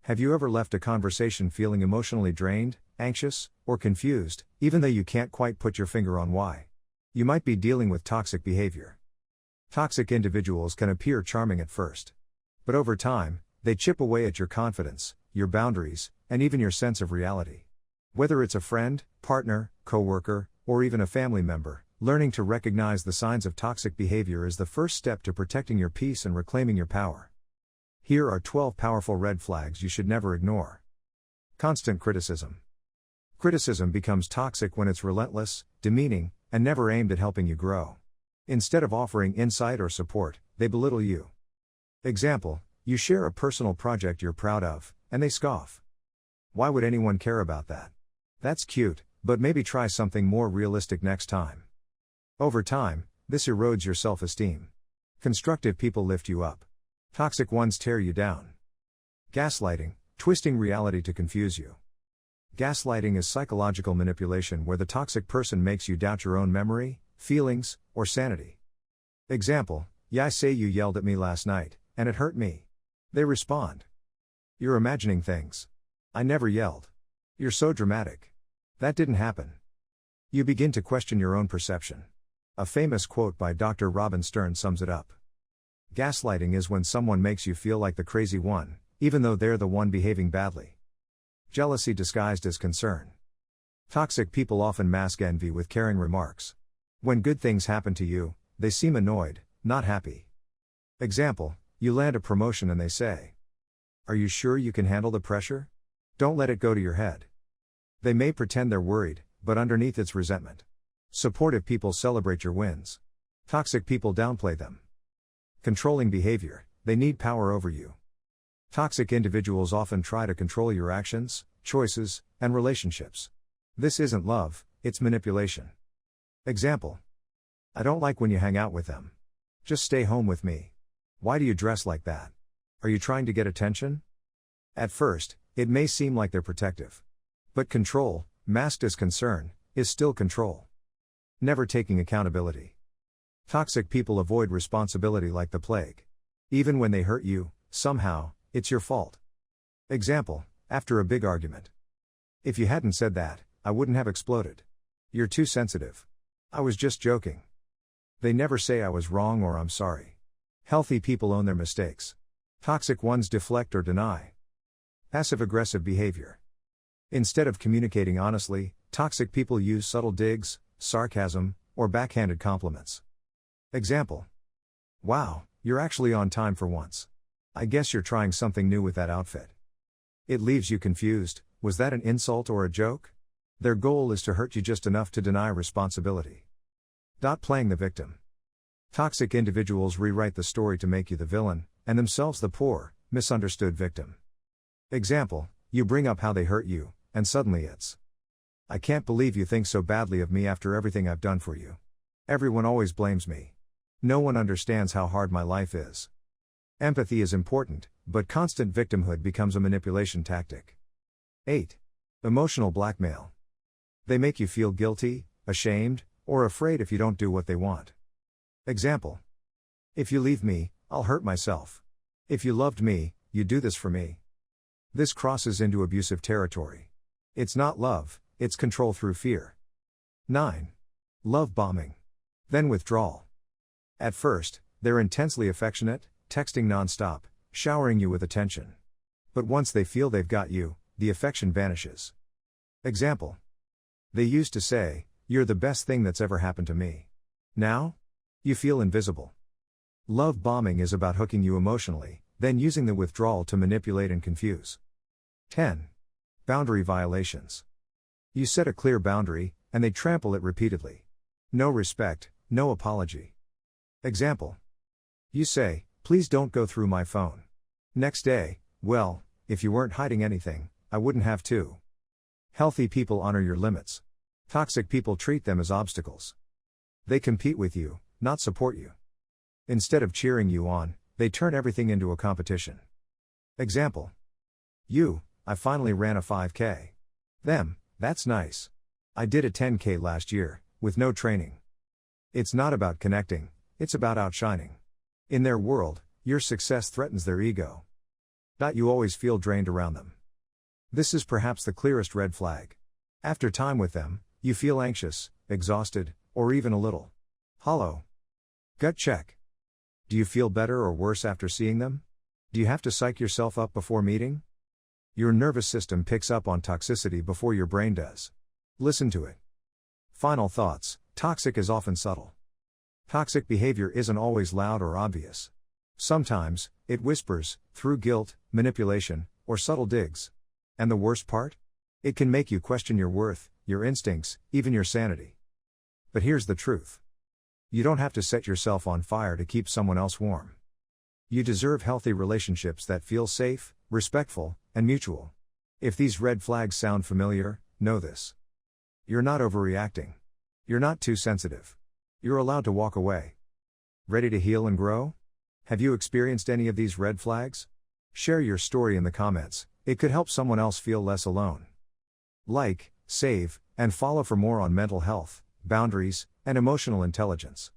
Have you ever left a conversation feeling emotionally drained, anxious, or confused, even though you can't quite put your finger on why? You might be dealing with toxic behavior. Toxic individuals can appear charming at first. But over time, they chip away at your confidence, your boundaries, and even your sense of reality. Whether it's a friend, partner, coworker, or even a family member, learning to recognize the signs of toxic behavior is the first step to protecting your peace and reclaiming your power. Here are 12 powerful red flags you should never ignore. Constant criticism. Criticism becomes toxic when it's relentless, demeaning, and never aimed at helping you grow. Instead of offering insight or support, they belittle you. Example, you share a personal project you're proud of, and they scoff. Why would anyone care about that? That's cute, but maybe try something more realistic next time. Over time, this erodes your self-esteem. Constructive people lift you up. Toxic ones tear you down. Gaslighting, twisting reality to confuse you. Gaslighting is psychological manipulation where the toxic person makes you doubt your own memory, feelings, or sanity. Example, yeah, I say you yelled at me last night, and it hurt me. They respond. You're imagining things. I never yelled. You're so dramatic. That didn't happen. You begin to question your own perception. A famous quote by Dr. Robin Stern sums it up. Gaslighting is when someone makes you feel like the crazy one, even though they're the one behaving badly. Jealousy disguised as concern. Toxic people often mask envy with caring remarks. When good things happen to you, they seem annoyed, not happy. Example, you land a promotion and they say, "Are you sure you can handle the pressure? Don't let it go to your head." They may pretend they're worried, but underneath it's resentment. Supportive people celebrate your wins. Toxic people downplay them. Controlling behavior, they need power over you. Toxic individuals often try to control your actions, choices, and relationships. This isn't love, it's manipulation. Example, I don't like when you hang out with them. Just stay home with me. Why do you dress like that? Are you trying to get attention? At first, it may seem like they're protective. But control, masked as concern, is still control. Never taking accountability. Toxic people avoid responsibility like the plague. Even when they hurt you, somehow, it's your fault. Example, after a big argument. If you hadn't said that, I wouldn't have exploded. You're too sensitive. I was just joking. They never say I was wrong or I'm sorry. Healthy people own their mistakes. Toxic ones deflect or deny. Passive-aggressive behavior. Instead of communicating honestly, toxic people use subtle digs, sarcasm, or backhanded compliments. Example, wow, you're actually on time for once. I guess you're trying something new with that outfit. It leaves you confused, was that an insult or a joke? Their goal is to hurt you just enough to deny responsibility. Playing the victim. Toxic individuals rewrite the story to make you the villain, and themselves the poor, misunderstood victim. Example, you bring up how they hurt you, and suddenly it's, I can't believe you think so badly of me after everything I've done for you. Everyone always blames me. No one understands how hard my life is. Empathy is important, but constant victimhood becomes a manipulation tactic. 8. Emotional blackmail. They make you feel guilty, ashamed, or afraid if you don't do what they want. Example, if you leave me, I'll hurt myself. If you loved me, you'd do this for me. This crosses into abusive territory. It's not love, it's control through fear. 9. Love bombing. Then withdrawal. At first, they're intensely affectionate, texting non-stop, showering you with attention. But once they feel they've got you, the affection vanishes. Example, they used to say, "You're the best thing that's ever happened to me." Now? You feel invisible. Love bombing is about hooking you emotionally, then using the withdrawal to manipulate and confuse. 10. Boundary violations. You set a clear boundary, and they trample it repeatedly. No respect, no apology. Example, you say, "Please don't go through my phone." Next day, "Well, if you weren't hiding anything, I wouldn't have to." Healthy people honor your limits. Toxic people treat them as obstacles. They compete with you, not support you. Instead of cheering you on, they turn everything into a competition. Example, I finally ran a 5K. Them, that's nice. I did a 10K last year, with no training. It's not about connecting, it's about outshining. In their world, your success threatens their ego. You always feel drained around them. This is perhaps the clearest red flag. After time with them, you feel anxious, exhausted, or even a little hollow. Gut check. Do you feel better or worse after seeing them? Do you have to psych yourself up before meeting? Your nervous system picks up on toxicity before your brain does. Listen to it. Final thoughts. Toxic is often subtle. Toxic behavior isn't always loud or obvious. Sometimes, it whispers, through guilt, manipulation, or subtle digs. And the worst part? It can make you question your worth, your instincts, even your sanity. But here's the truth. You don't have to set yourself on fire to keep someone else warm. You deserve healthy relationships that feel safe, respectful, and mutual. If these red flags sound familiar, know this. You're not overreacting. You're not too sensitive. You're allowed to walk away. Ready to heal and grow? Have you experienced any of these red flags? Share your story in the comments, it could help someone else feel less alone. Like, save, and follow for more on mental health, boundaries, and emotional intelligence.